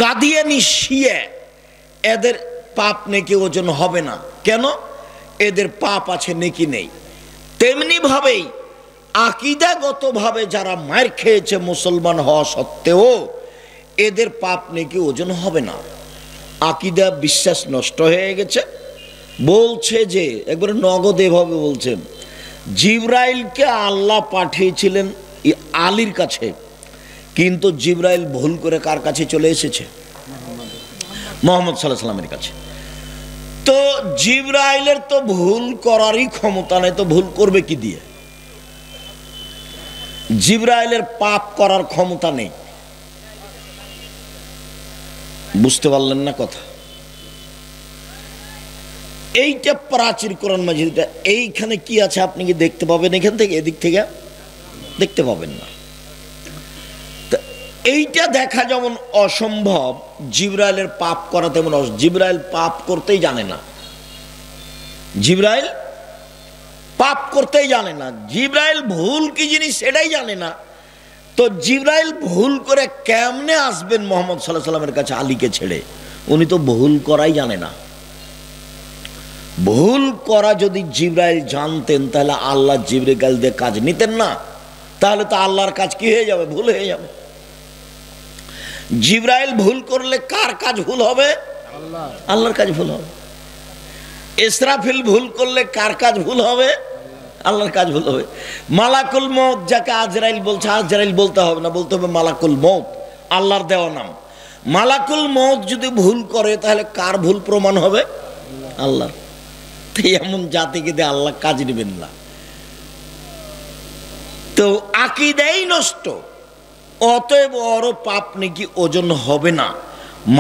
কাদিয়ানি শিয়া এদের পাপ নেকি ওজন হবে না। কেন? এদের পাপ আছে, নেকি নেই। তেমনি ভাবেই আকীদাগতভাবে যারা মার খেয়েছে মুসলমান হওয়া সত্ত্বেও এদের পাপ নেকি ওজন হবে না। আকীদা বিশ্বাস নষ্ট হয়ে গেছে। বলছে যে একবারে নগদ এভাবে বলছেন, জিবরাইলকে আল্লাহ পাঠিয়েছিলেন আলীর কাছে, কিন্তু জিবরাইল ভুল করে কার কাছে চলে এসেছে? মুহাম্মদ সাল্লাল্লাহু আলাইহি ওয়াসাল্লামের কাছে। তো জিবরাইলের তো ভুল করারই ক্ষমতা নেই, তো ভুল করবে কি দিয়ে? জিবরাইলের পাপ করার ক্ষমতা নেই। বুঝতে পারলেন না কথা? এইটা প্রাচীর কোরআন মাজিদটা, এইখানে কি আছে আপনি কি দেখতে পাবেন? এখান থেকে এদিক থেকে দেখতে পাবেন না। এইটা দেখা যেমন অসম্ভব, জিবরাইলের পাপ করা তেমন। জিবরাইল পাপ করতেই জানে না। জিবরাইল পাপ করতেই জানে না। জিবরাইল ভুল কি জিনিস সেটাই জানে না। তো জিবরাইল ভুল করে কেমনে আসবেন মুহাম্মদ সাল্লাল্লাহু আলাইহি ওয়াসাল্লামের কাছে আলীকে ছেড়ে? উনি তো ভুল করাই জানে না। ভুল করা যদি জিবরাইল জানতেন তাহলে আল্লাহ জিবরাইল দিয়ে কাজ নিতেন না। তাহলে তো আল্লাহর কাজ কি হয়ে যাবে? ভুল হয়ে যাবে। জিবরাইল ভুল করলে কার কাজ ভুল হবে? আল্লাহর কাজ ভুল হবে। ইসরাফিল ভুল করলে কার কাজ ভুল হবে? আল্লাহর কাজ ভুল হবে। মালাকুল মউত যাকে আজরাইল বলছে, আজরাইল বলতে হবে না, বলতে হবে মালাকুল মউত, আল্লাহর দেওয়া নাম। মালাকুল মউত যদি ভুল করে তাহলে কার ভুল প্রমাণ হবে? আল্লাহর। এমন জাতিকে দিয়ে আল্লাহ কাজ নেবেন না। তো আকীদাই নষ্ট। অতএব ওর পাপ নাকি ওজন হবে না।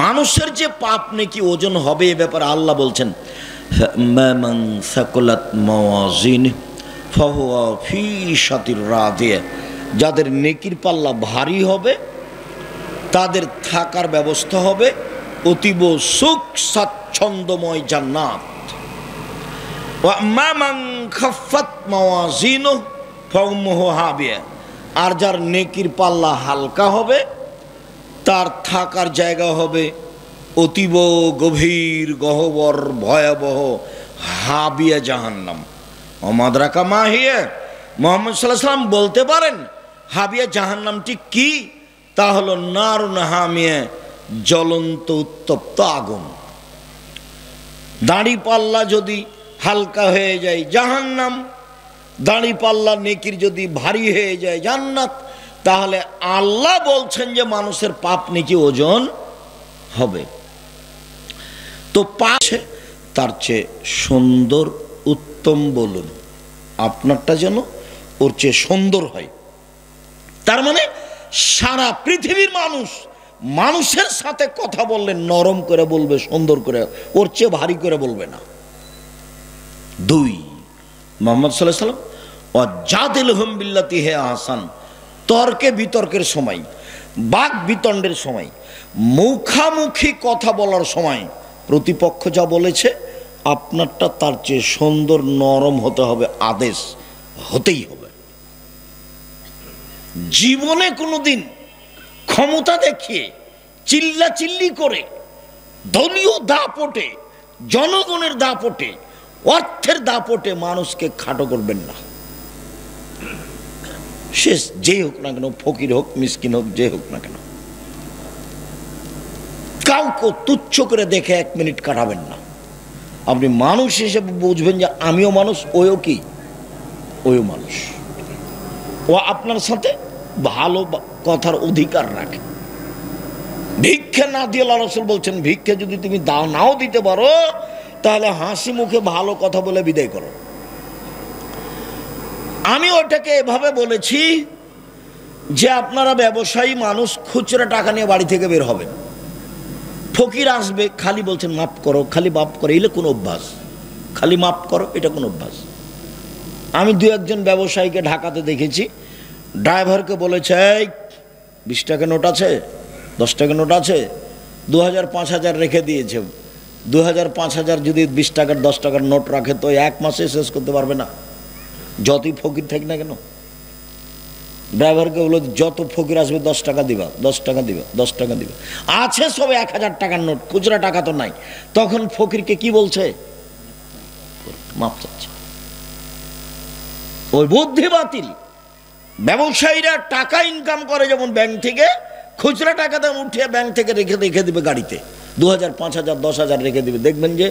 মানুষের যে পাপ নাকি ওজন হবে এ ব্যাপারে আল্লাহ বলছেন, মান সাকুলাত মাওয়াজিন ফাহুয়া ফি শাতির রাদিয়া, যাদের নেকির পাল্লা ভারী হবে তাদের থাকার ব্যবস্থা হবে অতীব সুখ স্বাচ্ছন্দ্যময় জান্নাত। ওয়া মান খাফফাত মাওয়াজিনু ফাউমুহু হাবিয়া, আর যার নেকির পাল্লা হালকা হবে তার থাকার জায়গা হবে অতীব গভীর গহ্বর ভয়াবহ হাবিয়া জাহান্নাম। ওমাদরাকা মাহিয়া, মুহাম্মদ সাল্লাল্লাহু আলাইহি ওয়াসাল্লাম বলতে পারেন হাবিয়া জাহান্নামটি কি? তা হলো নারুন হামিয়া, জ্বলন্ত উত্তপ্ত আগুন। দাড়ি পাল্লা যদি হালকা হয়ে যায় জাহান্নাম, দাড়ি পাল্লা নেকির যদি ভারী হয়ে যায় জান্নাত। তাহলে আল্লাহ বলছেন যে মানুষের পাপ নেকি ওজন হবে। তো পাশে তার চেয়ে সুন্দর উত্তম বলুন, আপনারটা যেন ওর চেয়ে সুন্দর হয়। তার মানে সারা পৃথিবীর মানুষ মানুষের সাথে কথা বললে নরম করে বলবে, সুন্দর করে, ওর চেয়ে ভারী করে বলবে না। দুই, মুহাম্মদ সাল্লাল্লাহু আলাইহি ওয়াসাল্লাম ওয়াজাদিলহুম বিল্লাতি হি আহসান, তর্কে বিতর্কের সময়, বাক বিতণ্ডের সময়, মুখামুখি কথা বলার সময় প্রতিপক্ষ যা বলেছে আপনারটা তার চেয়ে সুন্দর নরম হতে হবে, আদেশ হতেই হবে। জীবনে কোনোদিন ক্ষমতা দেখিয়ে চিল্লাচিল্লি করে দলীয় দাপটে, জনগণের দাপটে, অর্থের দাপটে মানুষকে খাটো করবেন না। সে যে হোক না কেন, ফকির হোক, মিসকিন হোক, যে হোক না কেন, কাউকে তুচ্ছ করে দেখে 1 মিনিট কাটাবেন না। আপনি মানুষ হিসেবে বুঝবেন যে আমিও মানুষ, ওও কি, ওও মানুষ। ও আপনার সাথে ভালো কথার অধিকার রাখে। ভিক্ষা না দিয়ে আল্লাহ রাসূল বলছেন, ভিক্ষা যদি তুমি নাও দিতে পারো তাহলে হাসি মুখে ভালো কথা বলে বিদায় করো। আমি ওটাকে এভাবে বলেছি যে আপনারা ব্যবসায়ী মানুষ, খুচরা টাকা নিয়ে বাড়ি থেকে বের হবেন, ফকির আসবে, খালি বলছেন মাফ করো, খালি মাফ করো, এলে কোন অভ্যাস? খালি মাফ করো, এটা কোন অভ্যাস? আমি 2-1 ব্যবসায়ীকে ঢাকাতে দেখেছি, ড্রাইভারকে বলেছে 20 টাকা নোট আছে, 10 টাকা নোট আছে, 2000-5000 রেখে দিয়েছে। 2000-5000 যদি 20 টাকার 10 টাকার নোট রাখে তো 1 মাসে শেষ করতে পারবে না, যতই ফকির থাক না কেন। ড্রাইভারকে বললো যত ফকির আসবে 10 টাকা দিবা, 10 টাকা দিবা, 10 টাকা দিবা। আছে সবে 1000 টাকার নোট, খুচরা টাকা তো নাই। তখন ফকিরকে কি বলছে? মাপ চাচ্ছে। ওই বুদ্ধি বাতিল। ব্যবসায়ীরা টাকা ইনকাম করে যেমন ব্যাংক থেকে, খুচরা টাকা দাম উঠিয়ে ব্যাংক থেকে রেখে দিবে গাড়িতে, 2000, 5000, 10,000 রেখে দিবে। দেখবেন যে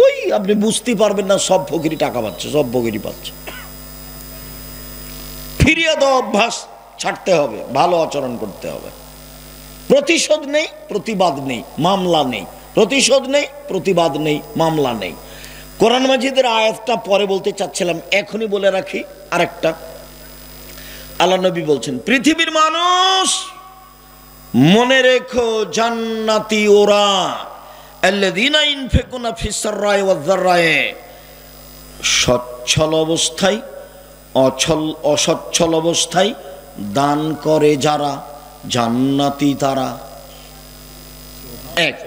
ওই আপনি বুঝতেই পারবেন না সব ফকিরি টাকা পাচ্ছে, সব ফকিরি পাচ্ছে। ফিরিয়ে দেওয়া অভ্যাস ছাড়তে হবে, ভালো আচরণ করতে হবে। প্রতিশোধ নেই, প্রতিবাদ নেই, মামলা নেই। প্রতিশোধ নেই, প্রতিবাদ নেই, মামলা নেই। কোরআন মাজিদের আয়াতটা পরে বলতে চাচ্ছিলাম, এখনই বলে রাখি। আরেকটা আল্লাহ নবী বলছেন, পৃথিবীর মানুষ মনে রেখো জান্নাতি ওরা আল্লাযীনা ইনফিকুনা ফিস সাররাই ওয়াজ যাররাই, সচ্ছল অবস্থায় অসচ্ছল অবস্থায় দান করে যারা, জান্নাতি তারা। এক,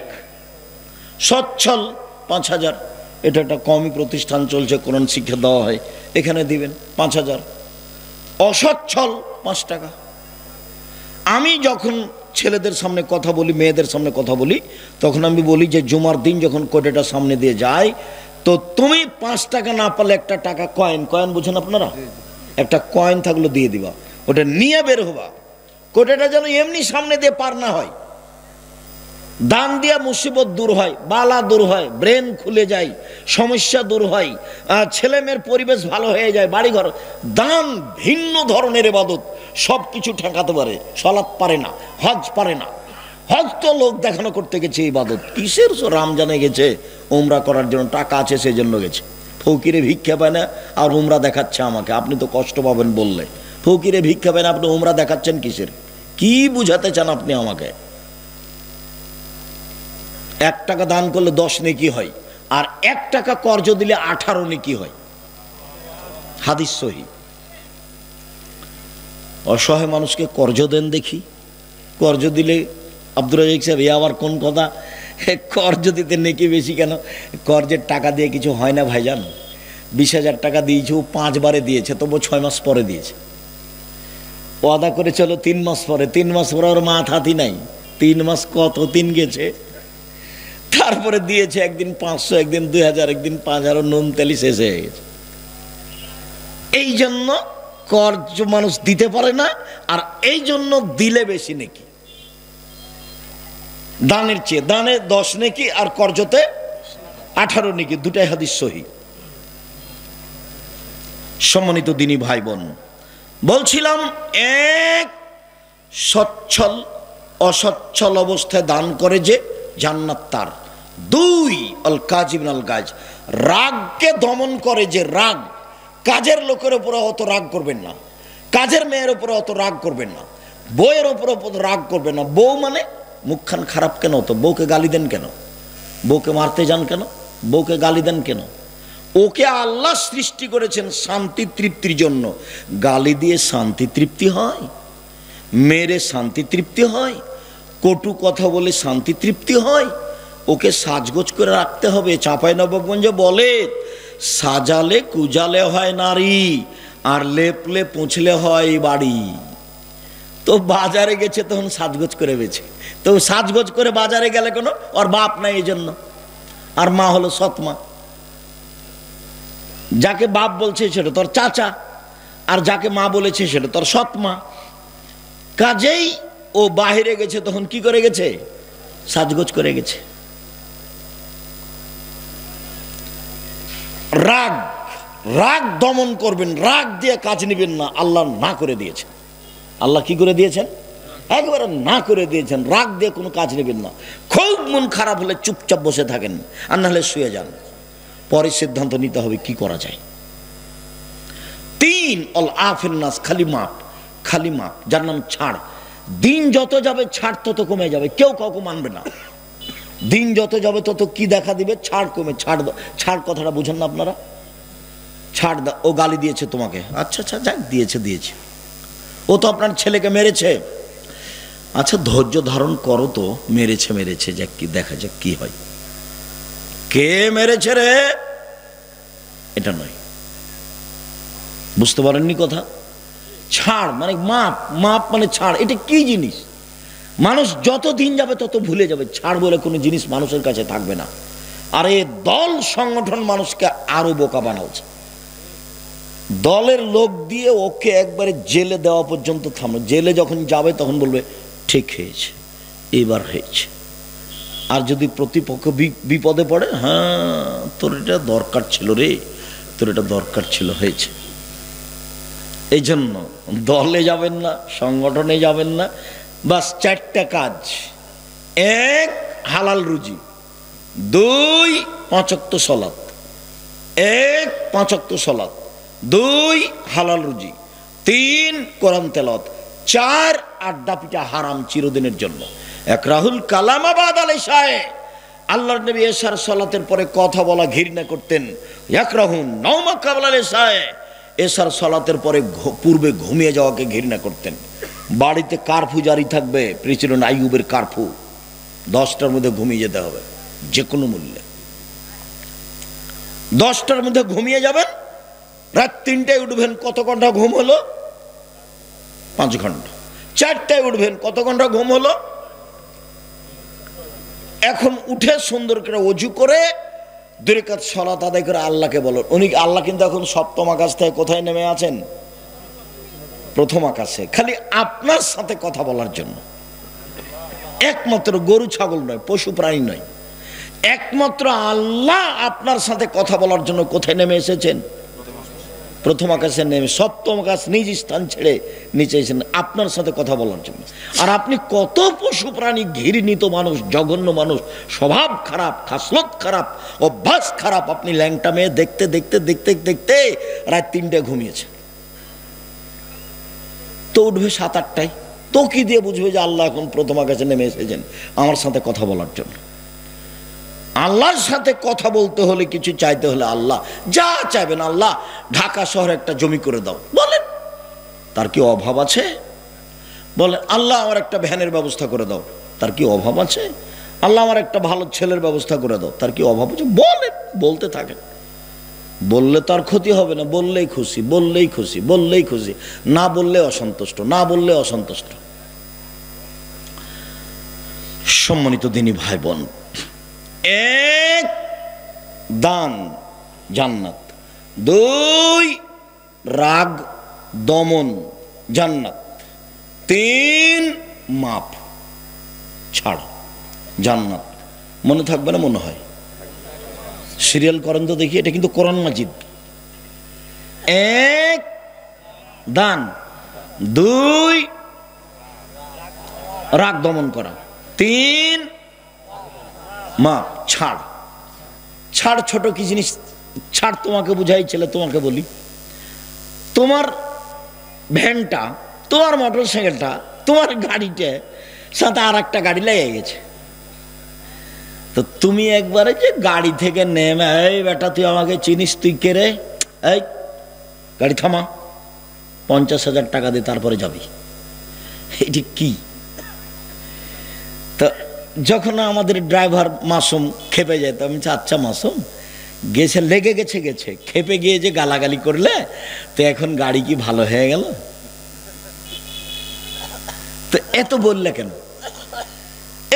সচ্ছল 5000, এটা একটা কমই প্রতিষ্ঠান চলছে, কোরআন শিক্ষা দেওয়া হয়, এখানে দিবেন 5000। অসচ্ছল 5 টাকা। আমি যখন ছেলেদের সামনে কথা বলি, মেয়েদের সামনে কথা বলি, তখন আমি বলি যে জুমার দিন যখন কোটেটা সামনে দিয়ে যায়, তো তুমি 5 টাকা না পারলে একটা টাকা কয়েন, কয়েন বুঝেন আপনারা, একটা কয়েন থাকলে দিয়ে দিবা, ওটা নিয়ে বের হবা। কোটেটা যেন এমনি সামনে দিয়ে পার না হয়। দান দিয়া মুসিবত দূর হয়, বালা দূর হয়, ব্রেন খুলে যায়, সমস্যা দূর হয়, ছেলে মেয়ের পরিবেশ ভালো হয়ে যায়, বাড়িঘর। দান ভিন্ন ধরনের ইবাদত, সব কিছু ঠেকাতে পারে। সালাত পারে না, হজ পারে না। হজ তো লোক দেখানো করতে গেছে, ইবাদত কিসের? রামজানে গেছে উমরা করার জন্য, টাকা আছে সেই জন্য গেছে। ফকিরে ভিক্ষা পায় না আর উমরা দেখাচ্ছে আমাকে, আপনি তো কষ্ট পাবেন বললে। ফকিরে ভিক্ষা পায় না, আপনি উমরা দেখাচ্ছেন কিসের? কি বুঝাতে চান আপনি আমাকে? 1 টাকা দান করলে 10 নেকি হয়, আর 1 টাকা কর্জ দিলে 18 নেকি হয়। হাদিস সহিহ। অসহায় মানুষকে কর্জ দেন দেখি। কর্জ দিলে আব্দুর রাজ্জাক সাহেব, এ আবার কোন কথা? কর্জ দিতে নেকি বেশি কেন? কর্জের টাকা দিয়ে কিছু হয় না ভাইজান। 20,000 টাকা দিয়েছে, ও 5 বারে দিয়েছে, তবু 6 মাস পরে দিয়েছে। ও আদা করে চলো 3 মাস পরে, 3 মাস পরে ওর মাথা হাতি নাই। 3 মাস কত দিন গেছে, তারপরে দিয়েছে। একদিন 500, একদিন 2000, একদিন 5000, নুন তেলি শেষ হয়ে গেছে। এই জন্য কর্জ মানুষ দিতে পারে না, আর এই জন্য দিলে বেশি নেকি দানের চেয়ে। দানে 10 নেকি আর কর্জতে 18 নেকি, দুটাই হাদিস সহিহ। সম্মানিত দিনী ভাই বোন, বলছিলাম, এক, সচ্ছল অসচ্ছল অবস্থায় দান করে যে, জান্নাত তার। 2, আল কাজিবিন আল গাজ, রাগকে দমন করে যে, রাগ। কাজের লোকের উপরে অত রাগ করবেন না, কাজের মেয়ের উপরে অত রাগ করবেন না, বউয়ের উপরে রাগ করবেন না। বউ মানে মুখখান খারাপ কেন? তো বউকে গালি দেন কেন? বউকে মারতে যান কেন? বউকে গালি দেন কেন? ওকে আল্লাহ সৃষ্টি করেছেন শান্তি তৃপ্তির জন্য। গালি দিয়ে শান্তি তৃপ্তি হয়? মেরে শান্তি তৃপ্তি হয়? কটু কথা বলে শান্তি তৃপ্তি হয়? ওকে সাজগোজ করে রাখতে হবে। চাঁপাইনবাবগঞ্জে বলে, সাজালে কুজালে হয় নারী, আর লেপলে পুছলে হয় বাড়ি। তো বাজারে গেছে তখন সাজগোজ করে বেছে, তো সাজগোজ করে বাজারে গেলে কোনো ওর বাপ নাই এই জন্য, আর মা হলো সৎমা। যাকে বাপ বলছে সেটা তোর চাচা, আর যাকে মা বলেছে সেটা তোর সৎমা। কাজেই ও বাহিরে গেছে তখন কি করে গেছে? সাজগোজ করে গেছে। রাগ, রাগ দমন করবেন, রাগ দিয়ে কাজ নেবেন না। আল্লাহ না করে দিয়েছেন। আল্লাহ কি করে দিয়েছেন? একবারে না করে দিয়েছেন। রাগ দিয়ে কোনো কাজ নেবেন না। খুব মন খারাপ হলে চুপচাপ বসে থাকেন, আর নাহলে শুয়ে যান। পরে সিদ্ধান্ত নিতে হবে কি করা যায়। 3, অল আফিন নাস, খালি মাপ, খালি মাপ, যার নাম ছাড়। দিন যত যাবে ছাড় তত কমে যাবে, কেউ কাউকে মানবে না। দিন যত যাবে তত কি দেখা দিবে? ছাড় কমে। ছাড়, ছাড় কথাটা বুঝেন না আপনারা? ছাড় দা, ও গালি দিয়েছে তোমাকে, আচ্ছা আচ্ছা যাক, দিয়েছে দিয়েছে। ও তো আপনার ছেলেকে মেরেছে, আচ্ছা ধৈর্য ধারণ করো তো, মেরেছে মেরেছে, যাক কি দেখা যাক কি হয়। কে মেরেছে রে? এটা নয়। বুঝতে পারেননি কথা? ছাড় মানে মাপ, মাপ মানে ছাড়। এটা কি জিনিস? মানুষ যত দিন যাবে তত ভুলে যাবে। ছাড় বলে কোনো জিনিস মানুষের কাছে থাকবে না। আর এই দল সংগঠন মানুষকে আরো বোকা বানাচ্ছে। দলের লোক দিয়ে ওকে একবারে জেলে দেওয়া পর্যন্ত থামলো। জেলে যখন যাবে তখন বলবে ঠিক হয়েছে, এবার হয়েছে। আর যদি প্রতিপক্ষ বিপদে পড়ে, হ্যাঁ তোর এটা দরকার ছিল রে, তোর এটা দরকার ছিল, হয়েছে। এই জন্য দলে যাবেন না, সংগঠনে যাবেন না। বাস চারটা কাজ: এক, হালাল রুজি; দুই, 5 ওয়াক্ত সালাত; এক, 5 ওয়াক্ত সালাত; দুই, হালাল রুজি; তিন, কোরআন তেলাওয়াত; চার, আড্ডা পিটা হারাম চিরদিনের জন্য। এক রাহুল কালামা বাদাল ইশায়ে, আল্লাহর নবী এশার সালাতের পরে কথা বলা ঘৃণা করতেন। এক রাহুল নওমা কাবলাল ইশায়ে, এশার সালাতের পরে পূর্বে ঘুমিয়ে যাওয়াকে ঘৃণা করতেন। বাড়িতে কারফু জারি থাকবে, প্রেসিডেন্ট আইয়ুবের কারফু, 10টার মধ্যে ঘুমিয়ে যেতে হবে যে কোনো মূল্যে। 10টার মধ্যে ঘুমিয়ে যাবেন, রাত 3টায় উঠবেন, কত ঘন্টা ঘুম হলো? 5 ঘন্টা। 4টায় উঠবেন, কত ঘন্টা ঘুম হলো? এখন উঠে সুন্দর করে ওযু করে 2 রাকাত সালাত আদায় করে আল্লাহকে বলো। উনি আল্লাহ কিন্তু এখন 7ম আকাশ থেকে কোথায় নেমে আছেন? 1ম আকাশে, খালি আপনার সাথে কথা বলার জন্য। একমাত্র গরু ছাগল নয়, পশু প্রাণী নয়, একমাত্র আল্লাহ আপনার সাথে কথা বলার জন্য কোথায় নেমে এসেছেন? 1ম আকাশে নেমে 7ম আকাশ নিজ স্থান ছেড়ে নিচে এসেছেন আপনার সাথে কথা বলার জন্য। আর আপনি কত পশু প্রাণী, ঘৃণিত মানুষ, জঘন্য মানুষ, স্বভাব খারাপ, খাসলত খারাপ, অভ্যাস খারাপ, আপনি ল্যাংটা মেয়ে দেখতে দেখতে দেখতে দেখতে রাত 3টায় ঘুমিয়েছেন। তো উঠবে 7-8টায়, তো কি দিয়ে বুঝবে যে আল্লাহ এখন 1ম আকাশে নেমে এসেছেন আমার সাথে কথা বলার জন্য? আল্লাহর সাথে কথা বলতে হলে, কিছু চাইতে হলে, আল্লাহ যা চাইবেন, আল্লাহ ঢাকা শহরে একটা জমি করে দাও, বলেন। তার কি অভাব আছে? বলেন আল্লাহ আমার একটা ভ্যানের ব্যবস্থা করে দাও, তার কি অভাব আছে? আল্লাহ আমার একটা ভালো ছেলের ব্যবস্থা করে দাও, তার কি অভাব আছে? বলেন, বলতে থাকেন। বললে তো আর ক্ষতি হবে না, বললেই খুশি, বললেই খুশি, বললেই খুশি, না বললে অসন্তুষ্ট, না বললে অসন্তুষ্ট। সম্মানিত দিনী ভাই বোন, এক, দান জান্নাত; দুই, রাগ দমন জান্নাত; তিন, মাপ ছাড় জান্নাত। মনে থাকবে না মনে হয়? সিরিয়াল করেন তো দেখি, এটা কিন্তু কোরআন মাজিদ। এক, দান; দুই, রাগ দমন করা; তিন, মাপ ছাড়। ছাড় ছোট কি জিনিস? ছাড় তোমাকে বুঝাই, ছেলে তোমাকে বলি, তোমার ভ্যানটা, তোমার মোটর সাইকেলটা, তোমার গাড়িটা সাথে আর একটা গাড়ি লেগে গেছে। তো তুমি একবারে যে গাড়ি থেকে নেমে, এই বেটা তুই আমাকে চিনিস, তুই কে রে, এই গাড়ি থামা, 50,000 টাকা দিয়ে তারপরে যাবি, এটি কি? তো যখন আমাদের ড্রাইভার মাসুম খেপে যেত, আমি আচ্ছা মাসুম গেছে, লেগে গেছে, গেছে, খেপে গিয়ে যে গালাগালি করলে, তো এখন গাড়ি কি ভালো হয়ে গেল? তো এত বললে কেন?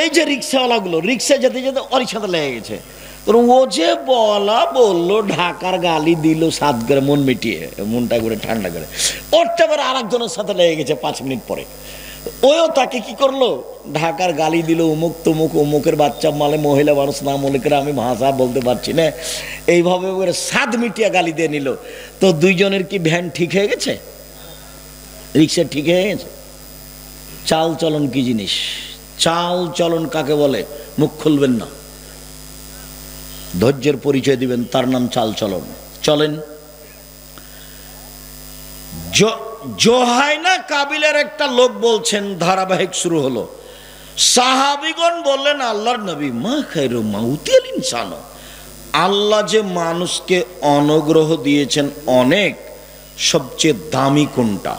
এই যে রিক্সাওয়ালাগুলো, রিক্সা যেতে যেতে ওর সাথে লেগে গেছে, ও যে বললো ঢাকার গালি দিল, সাত করে মন মিটিয়ে, মনটা করে ঠান্ডা করে, ওরটা আবার আর একজনের সাথে লেগে গেছে 5 মিনিট পরে। ওও তাকে কি করলো, ঢাকার গালি দিল, অমুক তমুক, অমুকের বাচ্চা মালে, মহিলা মানুষ না মলিকের, আমি ভাষা বলতে পারছি না, এইভাবে করে 7 মিটিয়া গালি দিয়ে নিল। তো দুইজনের কি ভ্যান ঠিক হয়ে গেছে? রিক্সা ঠিক হয়ে গেছে? চাল চলন কি জিনিস? চাল চলন কাকে বলে? মুখ খুলবেন না, ধৈর্যের পরিচয় দিবেন, তার নাম চাল চলন। চলেন। জোহাইনা কাবিলের একটা লোক বলছেন, ধারাবাহিক শুরু হলো, সাহাবীগণ বললেন আল্লাহর নবী, মা খায়রু মাউতিল ইনসান, আল্লাহ যে মানুষকে অনুগ্রহ দিয়েছেন অনেক, সবচেয়ে দামি কোনটা?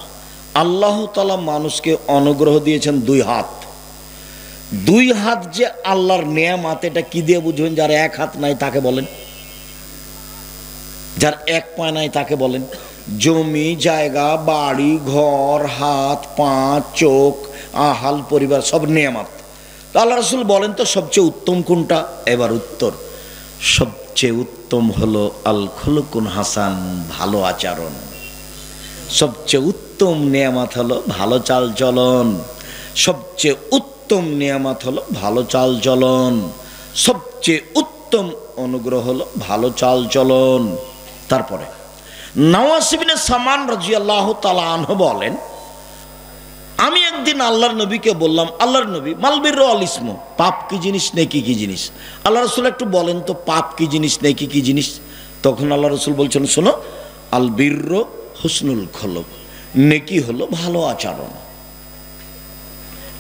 আল্লাহ তাআলা মানুষকে অনুগ্রহ দিয়েছেন 2 হাত। 2 হাত যে আল্লাহর নেয়ামত, এটা কি দিয়ে বুঝবেন? যার 1 হাত নাই তাকে বলেন, যার 1 পা নাই তাকে বলেন। জমি জায়গা বাড়ি ঘর হাত পা চোখ আহাল পরিবার সব নেয়ামত। আল্লাহ রাসূল বলেন তো সবচেয়ে উত্তম কোনটা? এবার উত্তর, সবচেয়ে উত্তম হলো আল খুলুকুন হাসান, ভালো আচরণ। সবচেয়ে উত্তম নেয়ামত হলো ভালো চাল চলন। সবচেয়ে উত্তম নেয়ামত হলো ভালো চাল চলন। সবচেয়ে উত্তম অনুগ্রহ হলো ভালো চাল চলন। তারপরে নওয়াস ইবনে সামান রাদিয়াল্লাহু তাআলা আনহু বলেন, আমি একদিন আল্লাহর নবীকে বললাম, আল্লাহর নবী, মাল বিররু আল ইসমু, পাপ কি জিনিস নেকি কি জিনিস? আল্লাহ রাসূল একটু বলেন তো পাপ কি জিনিস নেকি কি জিনিস? তখন আল্লাহ রাসূল বলছেন, শোনো, আল বিররু হুসনুল খুলুক, নেকি হলো ভালো আচরণ,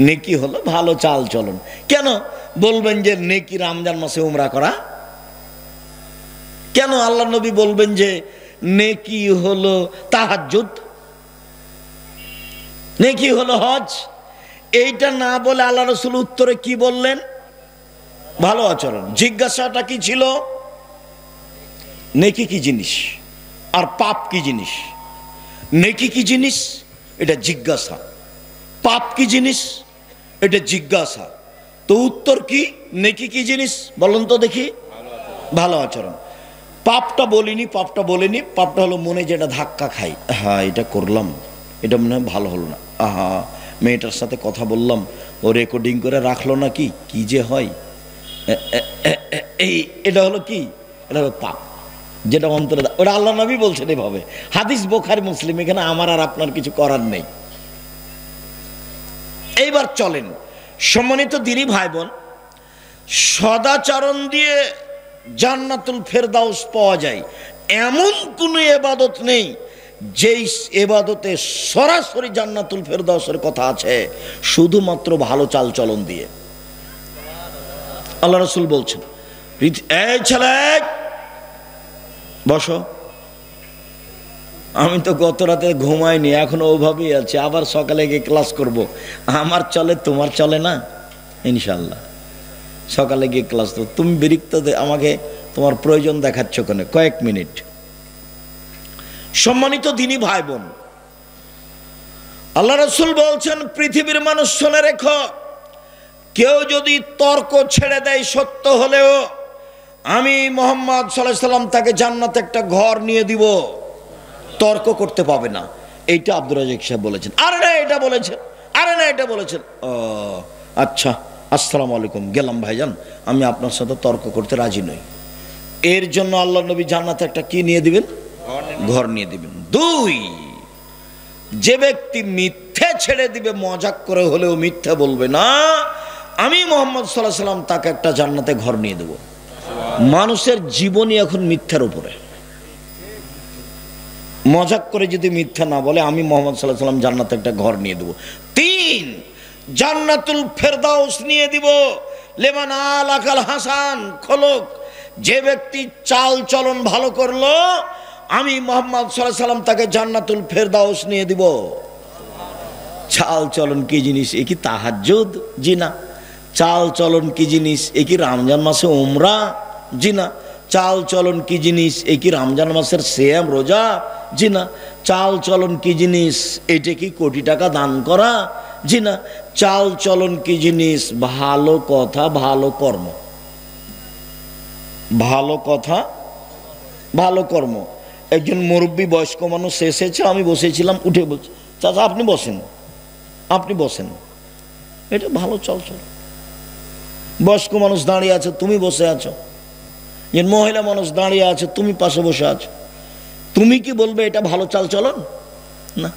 নেকি হলো ভালো চাল চলন। কেন বলবেন যে নেকি রমজান মাসে উমরা করা? কেন আল্লাহর নবী বলবেন যে নেকি হলো তাহাজ্জুদ, নেকি হলো হজ? এইটা না বলে আল্লাহ রাসূল উত্তরে কি বললেন? ভালো আচরণ। জিজ্ঞাসাটা কি ছিল? নেকি কি জিনিস আর পাপ কি জিনিস? নেকি কি জিনিস এটা জিজ্ঞাসা, পাপ কি জিনিস এটা জিজ্ঞাসা। তো উত্তর কি? নেকি কি জিনিস বলুন তো দেখি? ভালো আচরণ। পাপটা বলিনি, পাপটা বলিনি, পাপটা হলো মনে যেটা ধাক্কা খাই, হ্যাঁ এটা করলাম, এটা মনে হয় ভালো হলো না, আহা মেয়েটার সাথে কথা বললাম, ও রেকর্ডিং করে রাখলো না, কি কি যে হয়, এই এটা হলো কি? এটা হলো পাপ, যেটা অন্তরে। ওটা আল্লাহ নবী বলছেন এভাবে, হাদিস বুখারী মুসলিম, এখানে আমার আর আপনার কিছু করার নেই। এইবার চলেন সম্মানিত দিনী ভাই বোন, সদাচরণ দিয়ে জান্নাতুল ফেরদাউস পাওয়া যায় এমন কোনো ইবাদত নেই যেই ইবাদতে সরাসরি জান্নাতুল ফেরদাউসের কথা আছে, শুধুমাত্র ভালো চাল চলন দিয়ে। আল্লাহ রাসূল বলছেন, এই ছেলে বসো, আমি তো গত রাতে ঘুমাইনি, এখনো ওভাবেই আছে, আবার সকালে গিয়ে ক্লাস করব। আমার চলে তোমার চলে না? ইনশাল্লাহ সকালে গিয়ে ক্লাস। তো তুমি বিরক্ত আমাকে তোমার প্রয়োজন দেখাচ্ছ কেন? কয়েক মিনিট। সম্মানিত দিনী ভাই বোন, আল্লাহ রাসূল বলছেন, পৃথিবীর মানুষ শুনে রেখো, কেউ যদি তর্ক ছেড়ে দেয় সত্য হলেও, আমি মুহাম্মদ সাল্লাল্লাহু আলাইহি সাল্লাম তাকে জান্নাতে একটা ঘর নিয়ে দিব, তর্ক করতে পাবে না। এইটা আব্দুর রাজ্জাক সাহেব বলেছেন। আরে না এটা বলেছেন, আরে না এটা বলেছেন। ও আচ্ছা, আসসালামু আলাইকুম, গেলাম ভাইজান, আমি আপনার সাথে তর্ক করতে রাজি নই। এর জন্য আল্লাহ নবী জান্নাতে একটা কি নিয়ে দিবেন? ঘর নিয়ে দিবেন। দুই, যে ব্যক্তি মিথ্যে ছেড়ে দিবে, মজাক করে হলেও মিথ্যা বলবে না, আমি মুহাম্মদ সাল্লাল্লাহু আলাইহি সাল্লাম তাকে একটা জান্নাতে ঘর নিয়ে দেব। মানুষের জীবনই এখন মিথ্যার উপরে। মজাক করে যদি মিথ্যা না বলে, আমি মুহাম্মদ সাল্লাল্লাহু আলাইহি সাল্লাম জান্নাতে একটা ঘর নিয়ে দেব। তিন, জান্নাতুল ফেরদাউস নিয়ে দিব লিমান আলাকাল হাসান খুলুক, যে ব্যক্তি চাল চলন ভালো করলো, আমি মুহাম্মদ সাল্লাল্লাহু আলাইহি সাল্লাম তাকে জান্নাতুল ফেরদাউস নিয়ে দিব। চাল চলন কি জিনিস? এ কি তাহাজ্জুদ? জি না। চাল চলন কি জিনিস? এ কি রমজান মাসে উমরা? জি না। চাল চলন কি জিনিস? এ কি রমজান মাসের সিয়াম রোজা? জি না। চাল চলন কি জিনিস? এটা কি কোটি টাকা দান করা? জি না। চাল চলন কি জিনিস? ভালো কথা ভালো কর্ম, ভালো কথা ভালো কর্ম। একজন মুরব্বী বয়স্ক মানুষ এসেছে, আমি বসেছিলাম, উঠে বলছি, চাচা আপনি বসেন, আপনি বসেন, এটা ভালো চাল চল। বয়স্ক মানুষ দাঁড়িয়ে আছে, তুমি বসে আছো। যে মহিলা মানুষ দাঁড়িয়ে আছে, তুমি পাশে বসে আছো, তুমি কি বলবে এটা ভালো চাল চলন? না।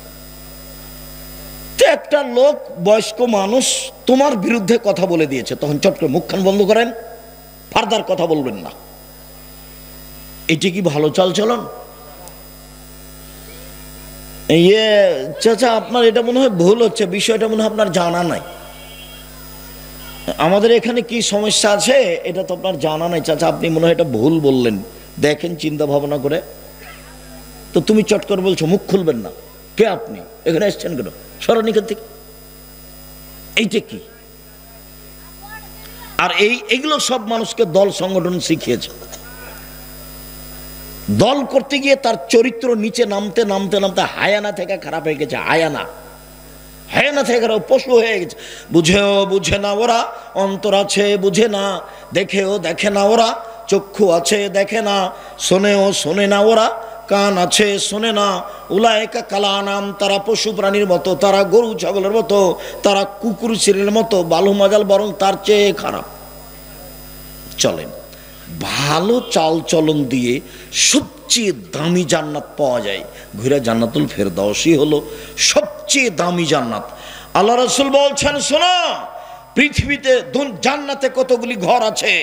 একটা লোক বয়স্ক মানুষ তোমার বিরুদ্ধে কথা বলে দিয়েছে, তখন চট করে মুখখান বন্ধ করেন, ফার্দার কথা বলবেন না। এটি কি ভালো চাল চলন? চাচা আপনার এটা মনে হয় ভুল হচ্ছে, বিষয়টা মনে হয় আপনার জানা নাই। আমাদের এখানে কি সমস্যা আছে এটা তো আপনার জানা নাই চাচা, আপনি মনে হয় এটা ভুল বললেন, দেখেন চিন্তা ভাবনা করে। তো তুমি চট করে বলছো মুখ খুলবেন না, কে আপনি, এখানে এসছেন কেন, সরণ এখান থেকে। এইটা কি? আর এইগুলো সব মানুষকে দল সংগঠন শিখিয়েছে। দল করতে গিয়ে তার চরিত্র নিচে নামতে নামতে নামতে হায়ানা থেকে খারাপ হয়ে গেছে। হায়ানা থেকে খারাপ, পশু হয়ে গেছে। বুঝেও বুঝে না ওরা, অন্তর আছে বুঝে না, দেখেও দেখে না ওরা, চক্ষু আছে দেখে না, শোনেও শোনে না ওরা, কান আছে শোনে না। উলায়েকা কালানাম, তারা পশু প্রাণীর মতো, তারা গরু ছাগলের মতো, তারা কুকুর শিরের মতো, বালু মাজাল বরং তার চেয়ে খারাপ। চলেন, ভালো চাল চলন দিয়ে সবচেয়ে দামি জান্নাত পাওয়া যায়। ঘুরে জান্নাতুল ফেরদাউসি হলো সবচেয়ে দামি জান্নাত। আল্লাহ রাসূল বলছেন, শোনো, পৃথিবীতে জান্নাতে কতগুলি ঘর আছে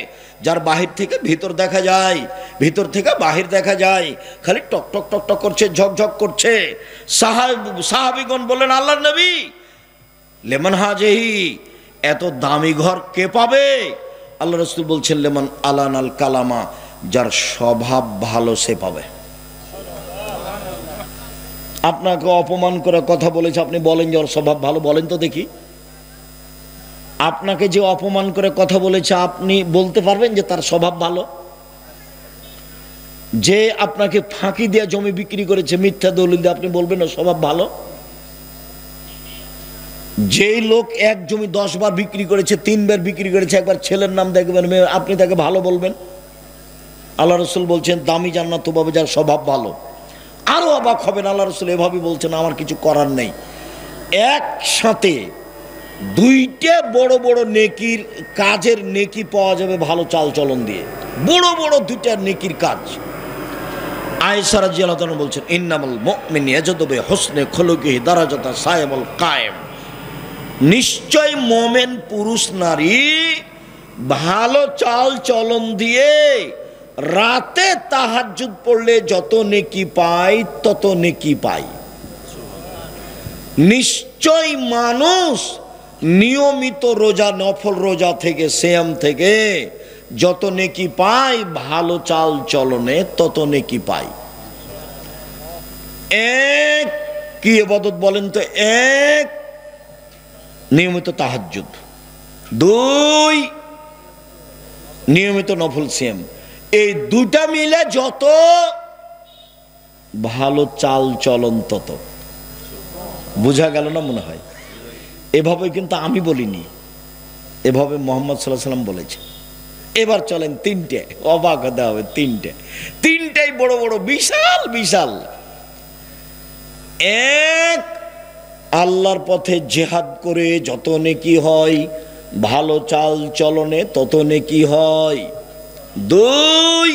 যার বাহির থেকে ভিতর দেখা যায়, ভিতর থেকে বাহির দেখা যায়, খালি টক টক টক টক করছে, ঝকঝক করছে। সাহাবীগণ বললেন, আল্লাহর নবী, লেমান হাজেহি, এত দামি ঘর কে পাবে? আল্লাহ রাসূল বলছেন, লেমান আলানাল কালামা, যার স্বভাব ভালো সে পাবে। আপনাকে অপমান করে কথা বলেছে, আপনি বলেন যে ওর স্বভাব ভালো, বলেন তো দেখি। আপনাকে যে অপমান করে কথা বলেছে, আপনি বলতে পারবেন যে তার স্বভাব ভালো? যে আপনাকে ফাঁকি দিয়ে জমি বিক্রি করেছে মিথ্যা দলিল দিয়ে, আপনি বলবেন ওর স্বভাব ভালো? যেই লোক এক জমি 10 বার বিক্রি করেছে, 3 বার বিক্রি করেছে, একবার ছেলের নাম দেখবেন, আপনি তাকে ভালো বলবেন? আল্লাহ রাসূল বলছেন, দামি জান্নাত পাবে যার স্বভাব ভালো। আরো অবাক হবেন, আল্লাহ রাসূল এভাবেই বলছেন, আমার কিছু করার নেই। একসাথে দুইটা বড় বড় নেকির কাজের নেকি পাওয়া যাবে ভালো চাল চলন দিয়ে, বড় বড় দুইটা নেকির কাজ। আয়েশা রাদিয়াল্লাহু আনহা বলছেন, ইন্নামাল মুমিনু ইয়াজদু বিহুসনি খুলুকিহি দারাজাতা সায়েমুল কায়েম, নিশ্চয় মোমেন পুরুষ নারী ভালো চাল চলন দিয়ে রাতে তাহাজ্জুদ পড়লে যত নেকি পায় তত নেকি পায়। নিশ্চয় মানুষ নিয়মিত রোজা, নফল রোজা থেকে, সিয়াম থেকে যত নেকি পায়, ভালো চাল চলনে তত নেকি পায়। এক, কি ইবাদত বলেন তো? এক, নিয়মিত তাহাজ্জুদ। 2, নিয়মিত নফল সিয়াম। এই দুটা মিলে যত ভালো চাল চলন তত। বোঝা গেল না মনে হয়? এভাবে কিন্তু আমি বলিনি, এভাবে মুহাম্মদ সাল্লাল্লাহু আলাইহি ওয়াসাল্লাম বলেছে। এবার চলেন 3টে, অবাক হতে হবে। 3টাই বড় বড়, বিশাল বিশাল। এক, আল্লাহর পথে জিহাদ করে যত নেকি হয়, ভালো চাল চলনে তত নেকি হয়। 2,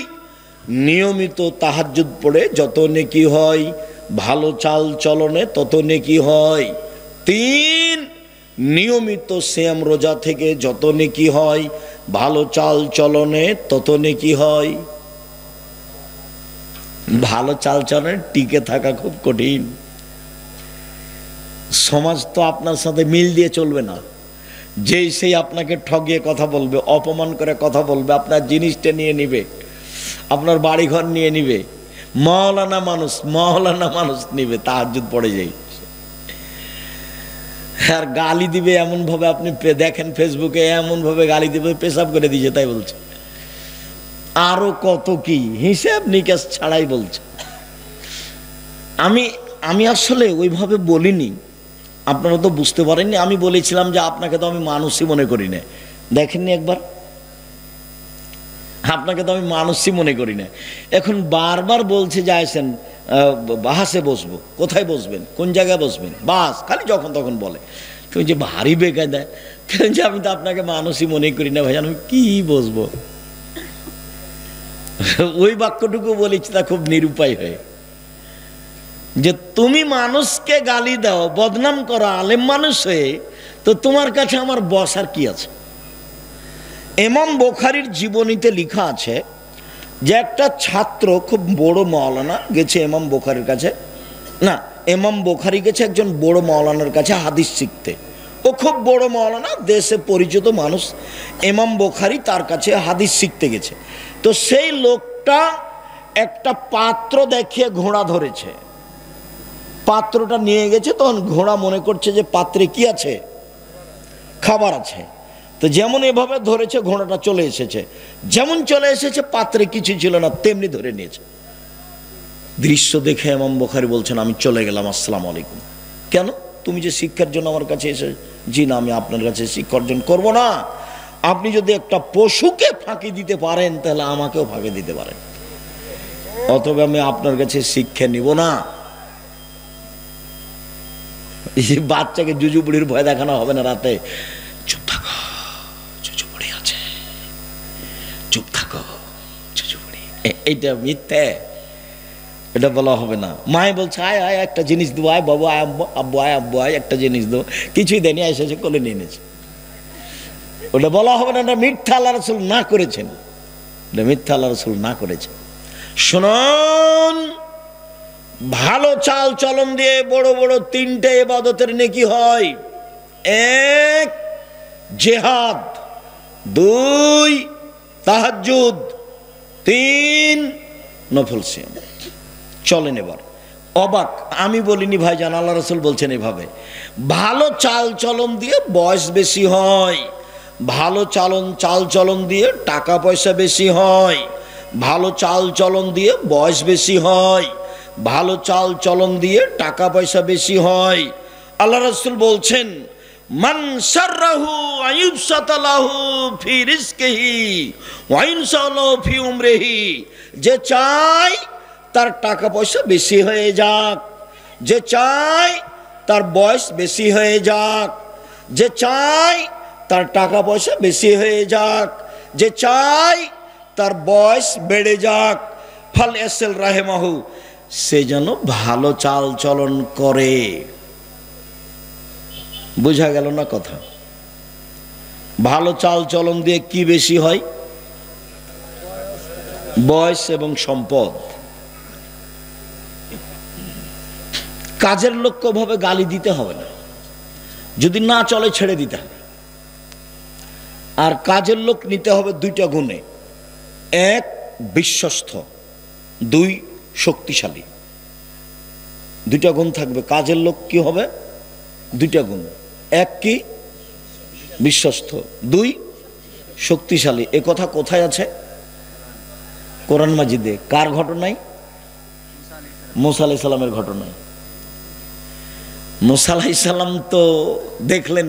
নিয়মিত তাহাজ্জুদ পড়ে যত নেকি হয়, ভালো চাল চলনে তত নেকি হয়। 3, নিয়মিত সিয়াম রোজা থেকে যত নেকি হয়, ভালো চাল চলনে তত নেকি হয়। ভালো চাল চলনে টিকে থাকা খুব কঠিন। সমাজ তো আপনার সাথে মিল দিয়ে চলবে না। যেই সেই আপনাকে ঠগিয়ে কথা বলবে, অপমান করে কথা বলবে, আপনার জিনিসটা নিয়ে নিবে, আপনার বাড়িঘর নিয়ে নিবে। মাওলানা মানুষ নিবে, তাহাজ্জুদ পড়ে যাই, আর গালি দিবে এমন ভাবে, আপনি দেখেন ফেসবুকে এমন ভাবে গালি দিবে, পেশাব করে দিয়েছে তাই বলছে। আরো কত কি হিসাব নিকাশ ছাড়াই বলছে। আমি আসলে ওইভাবে বলিনি, আপনারা তো বুঝতে পারেননি। আমি বলেছিলাম যে আপনাকে তো আমি মানুষই মনে করি না। দেখেননি একবার? আপনাকে তো আমি মানুষই মনে করি না। এখন বারবার বলছে যে আসেন বাসে বসবো। কোথায় বসবেন? কোন জায়গায় বসবেন? বাস, খালি যখন তখন বলে। তুমি যে ভারী বেকায়দা, যে আমি তো আপনাকে মানুষই মনে করি না ভাইজান, আমি কি বসবো? ওই বাক্যটুকু বলেছি তা খুব নিরুপায় হয়ে, যে তুমি মানুষকে গালি দাও, বদনাম করো আলেম মানুষ হয়ে, তো তোমার কাছে আমার বসার কি আছে? ইমাম বুখারীর জীবনীতে লেখা আছে যে একটা ছাত্র, খুব বড় মাওলানা, গেছে ইমাম বুখারীর কাছে। না, ইমাম বুখারী গেছে একজন বড় মাওলানার কাছে হাদিস শিখতে। ও খুব বড় মাওলানা, দেশে পরিচিত মানুষ। ইমাম বুখারী তার কাছে হাদিস শিখতে গেছে। তো সেই লোকটা একটা পাত্র দেখিয়ে ঘোড়া ধরেছে, পাত্রটা নিয়ে গেছে। তখন ঘোড়া মনে করছে যে পাত্রে কি আছে? খাবার আছে। তো যেমন এভাবে ধরেছে, ঘোড়াটা চলে এসেছে। যেমন চলে এসেছে, পাত্রে কিছু ছিল না, তেমনি ধরে নিয়েছে। দৃশ্য দেখে ইমাম বুখারী বলছেন আমি চলে গেলাম, আসসালামু আলাইকুম। কেন? তুমি যে শিক্ষার জন্য আমার কাছে এসে? জি না, আমি আপনার কাছে শিক্ষা অর্জন করবো না। আপনি যদি একটা পশুকে ফাঁকি দিতে পারেন তাহলে আমাকেও ফাঁকি দিতে পারেন, অতএব আমি আপনার কাছে শিক্ষা নিব না। এই যে বাচ্চাকে জুজু বুড়ির ভয় দেখানো হবে না রাতে, চুপ থাকো জুজু বুড়ি আছে, চুপ থাকো জুজু বুড়ি, এইটা মিথ্যে, এটা বলা হবে না। মায়ে বলছে আয় আয় একটা জিনিস দেবো, আয় বাবু, আয় আব্বু, আয় আব্বু, আয় একটা জিনিস দেবো, কিছুই দেয়নি, এসেছে কোলে নিয়ে এনেছে, ওটা বলা হবে না। এটা মিথ্যা আল্লাহ রাসূল না করেছেন, এটা মিথ্যা আল্লাহ রাসূল না করেছেন। শুনুন, ভালো চাল চলন দিয়ে বড় বড় তিনটে ইবাদতের নেকি হয়। এক, জিহাদ, দুই, তাহাজ্জুদ, তিন, নফল সিয়াম। চলেন এবার অবাক, আমি বলিনি ভাইজান, আল্লাহ রাসূল বলছেন এভাবে। ভালো চাল চলন দিয়ে বয়স বেশি হয়, ভালো চাল চলন দিয়ে টাকা পয়সা বেশি হয়, ভালো চাল চলন দিয়ে বয়স বেশি হয়, ভালো চাল চলন দিয়ে টাকা পয়সা বেশি হয়। আল্লাহ রাসূল বলছেন মান সাররাহু আয়ুবসাতালাহু ফি রিজকিহি ওয়া ইনসালাহু ফি উমরিহি, যে চায় তার টাকা পয়সা বেশি হয়ে যাক, যে চায় তার বয়স বেশি হয়ে যাক, যে চায় তার টাকা পয়সা বেশি হয়ে যাক, যে চায় তার বয়স বেড়ে যাক, ফাল ইয়াসিল রাহিমাহু, সে যেন ভালো চাল চলন করে। বোঝা গেল না কথা? ভালো চাল চলন দিয়ে কি বেশি হয়? বয়স এবং সম্পদ। কাজের লোককে ভাবে গালি দিতে হবে না, যদি না চলে ছেড়ে দিতে হবে। আর কাজের লোক নিতে হবে দুইটা গুণে, এক বিশ্বস্ত, দুই শক্তিশালী। দুইটা গুণ থাকবে। কাজের লোক কি হবে? দুইটা গুণ, এক কি? বিশ্বস্ত, দুই শক্তিশালী। এ কথা কোথায় আছে? কোরআন মাজিদে। কার ঘটনায়? মুসা আলাইহিস সালামের ঘটনায়। মুসা আলাইহিস সালাম তো দেখলেন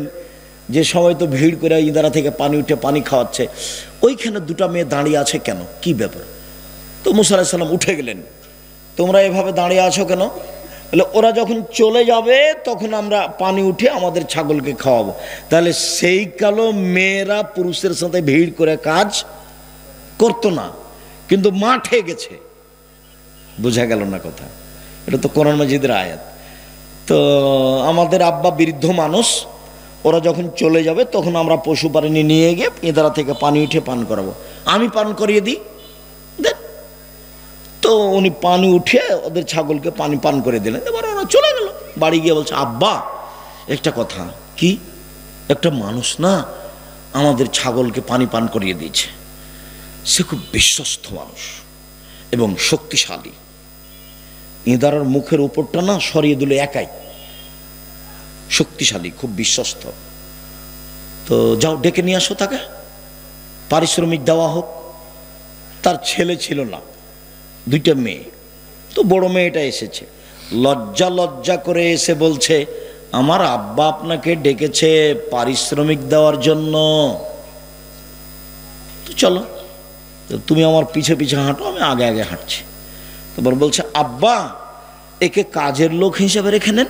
যে সবাই তো ভিড় করে ইদারা থেকে পানি উঠে পানি খাওয়াচ্ছে, ওইখানে দুটা মেয়ে দাঁড়িয়ে আছে কেন, কি ব্যাপার? তো মুসা আলাইহিস সালাম উঠে গেলেন, তোমরা এভাবে দাঁড়িয়ে আছো কেন? বলে ওরা যখন চলে যাবে তখন আমরা পানি উঠে আমাদের ছাগলকে খাওয়াবো। তাহলে সেই কালো মেয়েরা পুরুষের সাথে ভিড় করে কাজ করতো না, কিন্তু মাঠে গেছে। বোঝা গেল না কথা? এটা তো কোরআন মাজিদের আয়াত। তো আমাদের আব্বা বৃদ্ধ মানুষ, ওরা যখন চলে যাবে তখন আমরা পশু প্রাণী নিয়ে গিয়ে এদারা থেকে পানি উঠে পান করাবো, আমি পান করিয়ে দিই। তো উনি পানি উঠে ওদের ছাগলকে পানি পান করে দিলেন। এবার ওরা চলে গেল। বাড়ি গিয়ে বলছে আব্বা একটা কথা। কি? একটা মানুষ না আমাদের ছাগলকে পানি পান করিয়ে দিয়েছে, সে খুব বিশ্বস্ত মানুষ এবং শক্তিশালী, ইঁদারার মুখের উপরটা না সরিয়ে দিল একাই, শক্তিশালী, খুব বিশ্বস্ত। তো যাও ডেকে নিয়ে আসো, তাকে পারিশ্রমিক দেওয়া হোক। তার ছেলে ছিল না, দুইটা মেয়ে। তো বড় মেয়েটা এসেছে, লজ্জা করে এসে বলছে আমার আব্বা আপনাকে ডেকেছে পারিশ্রমিক দেওয়ার জন্য। তো চলো, তুমি আমার পিছে পিছে হাঁটো, আমি আগে আগে হাঁটছি। তারপর বলছে আব্বা একে কাজের লোক হিসেবে রেখে নেন,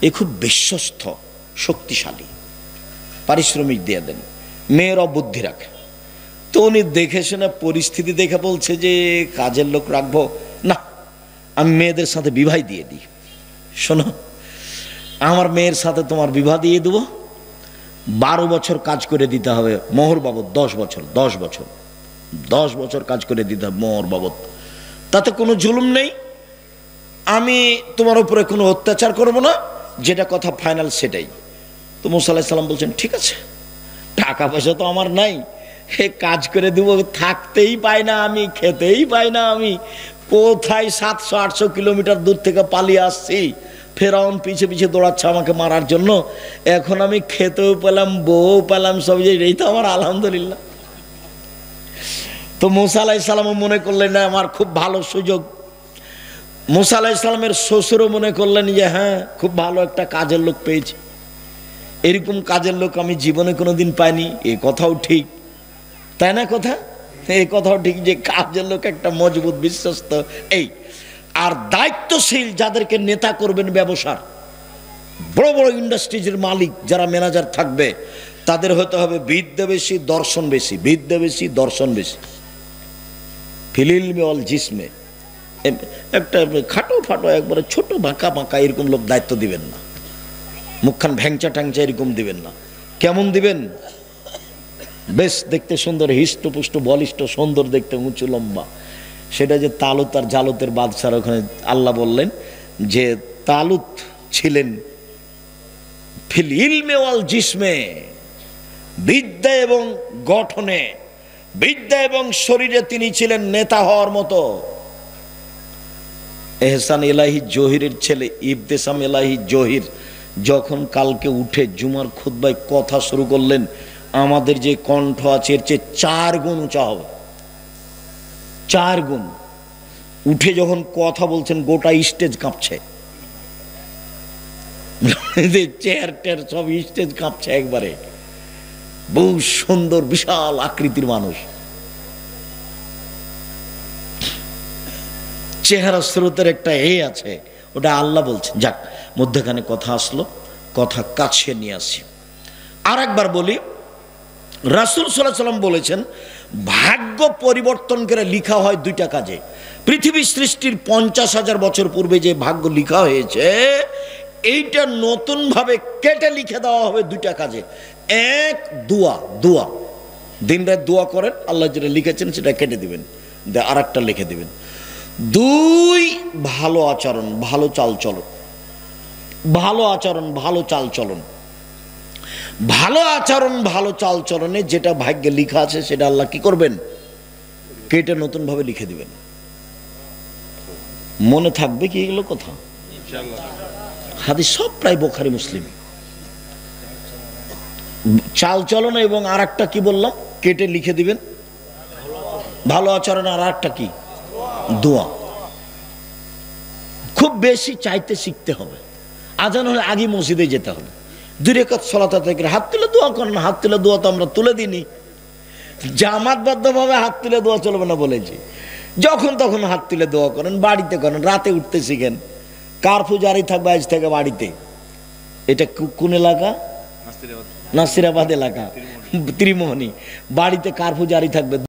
এ খুব বিশ্বস্ত শক্তিশালী, পারিশ্রমিক দিয়ে দেন। মেয়েরা বুদ্ধি রাখে। তো উনি দেখে শুনে পরিস্থিতি দেখে বলছে যে কাজের লোক রাখবো না, আমি মেয়েদের সাথে বিবাহ দিয়ে দিই। শোনো, আমার মেয়ের সাথে তোমার বিবাহ দিয়ে দেবো, 12 বছর কাজ করে দিতে হবে মোহর বাবদ, 10 বছর 10 বছর কাজ করে দিতে হবে মোহর বাবদ। তাতে কোনো জুলুম নেই, আমি তোমার উপরে কোনো অত্যাচার করব না, যেটা কথা ফাইনাল সেটাই। তো মুসা আলাইহিস সালাম বলছেন ঠিক আছে, টাকা পয়সা তো আমার নাই, হে কাজ করে দেবো, থাকতেই পাই না আমি, খেতেই পাই না আমি, কোথায় 700-800 কিলোমিটার দূর থেকে পালিয়ে আসছি, ফেরাউন পিছে পিছে দৌড়াচ্ছে আমাকে মারার জন্য, এখন আমি খেতেও পেলাম, বউ পেলাম, সব, এই তো আমার আলহামদুলিল্লাহ। তো মুসা আলাইহিস সালাম মনে করলেন না আমার খুব ভালো সুযোগ। মুসা আলাইহিস সালামের শ্বশুরও মনে করলেন যে হ্যাঁ, খুব ভালো একটা কাজের লোক পেয়েছি, এরকম কাজের লোক আমি জীবনে কোনোদিন পাইনি। এই কথাও ঠিক, তাই না? কথা এই কথাও ঠিক যে কাজের লোক একটা মজবুত বিশ্বস্ত এই। আর দায়িত্বশীল যাদেরকে নেতা করবেন, ব্যবসার বড় বড় ইন্ডাস্ট্রিজের মালিক যারা ম্যানেজার থাকবে, তাদের হতে হবে বিদ্যা বেশি, দর্শন বেশি, বিদ্যা বেশি, দর্শন বেশি। ফিলিল মেওয়াল জিসমে, একটা খাটো ফাটো একবারে ছোট বাঁকা বাঁকা এরকম লোক দায়িত্ব দিবেন না। মুখখান ভ্যাংচা ট্যাংচা এরকম দিবেন না। কেমন দিবেন? বেশ দেখতে সুন্দর, হিষ্টপুষ্ট, বলিষ্ঠ, সুন্দর দেখতে, উঁচু লম্বা। সেটা যে তালুত আর জালুতের বাদশার ওখানে আল্লাহ বললেন যে তালুত ছিলেন ফিল ইলমে ওয়াল জিসমে, বিদ্যা এবং গঠনে, বিদ্যা এবং শরীরে তিনি ছিলেন নেতা হওয়ার মতো। এহসান এলাহি জহিরের ছেলে ইবতেসাম এলাহি জহির যখন কালকে উঠে জুমার খুতবায় কথা শুরু করলেন, আমাদের যে কণ্ঠ আছে এর চেয়ে 4 গুণ উঁচা হবে। 4 গুণ উঠে যখন কথা বলছেন, গোটা স্টেজ কাঁপছে, চেয়ার টেয়ার সব স্টেজ কাঁপছে একবারে। বহু সুন্দর বিশাল আকৃতির মানুষ, চেহারা স্রোতের একটা আছে, ওটা আল্লাহ বলছেন। যাক, মধ্যখানে কথা আসলো, কথা কাছে নিয়ে আসি। আর একবার বলি, রাসূল সাল্লাল্লাহু আলাইহি ওয়াসাল্লাম বলেছেন ভাগ্য পরিবর্তন করে লিখা হয় 2টা কাজে। পৃথিবী সৃষ্টির 50,000 বছর পূর্বে যে ভাগ্য লিখা হয়েছে, এইটা নতুন ভাবে কেটে লিখে দেওয়া হবে 2টা কাজে। এক, দোয়া। দোয়া দিন রাত দোয়া করেন, আল্লাহ যেটা লিখেছেন সেটা কেটে দিবেন, আর একটা লিখে দিবেন। 2, ভালো আচরণ, ভালো চালচলন। ভালো আচরণ, ভালো চালচলন। ভালো আচরণ, ভালো চালচলনে যেটা ভাগ্যে লিখা আছে সেটা আল্লাহ কি করবেন? কেটে নতুন ভাবে লিখে দিবেন। মনে থাকবে কি এগুলো কথা? হাদিস সব প্রায় বুখারী মুসলিম। চালচলন এবং আর একটা কি বললাম, কেটে লিখে দিবেন। ভালো আচরণ, আর একটা কি? দোয়া। খুব বেশি চাইতে শিখতে হবে। আজান হলে আগে মসজিদে যেতে হবে, 2 রাকাত সালাত আদায় করে হাত তুলে দোয়া করেন। হাত তুলে দোয়া তো আমরা তুলে দিইনি, জামাতবদ্ধভাবে হাত তুলে দোয়া চলবে না বলেছি। যখন তখন হাত তুলে দোয়া করেন, বাড়িতে করেন, রাতে উঠতে শিখেন। কারফিউ জারি থাকবে আজ থেকে বাড়িতে। এটা কোন এলাকা? নাসিরাবাদ এলাকা, ত্রিমোহনী। বাড়িতে কারফিউ জারি থাকবে।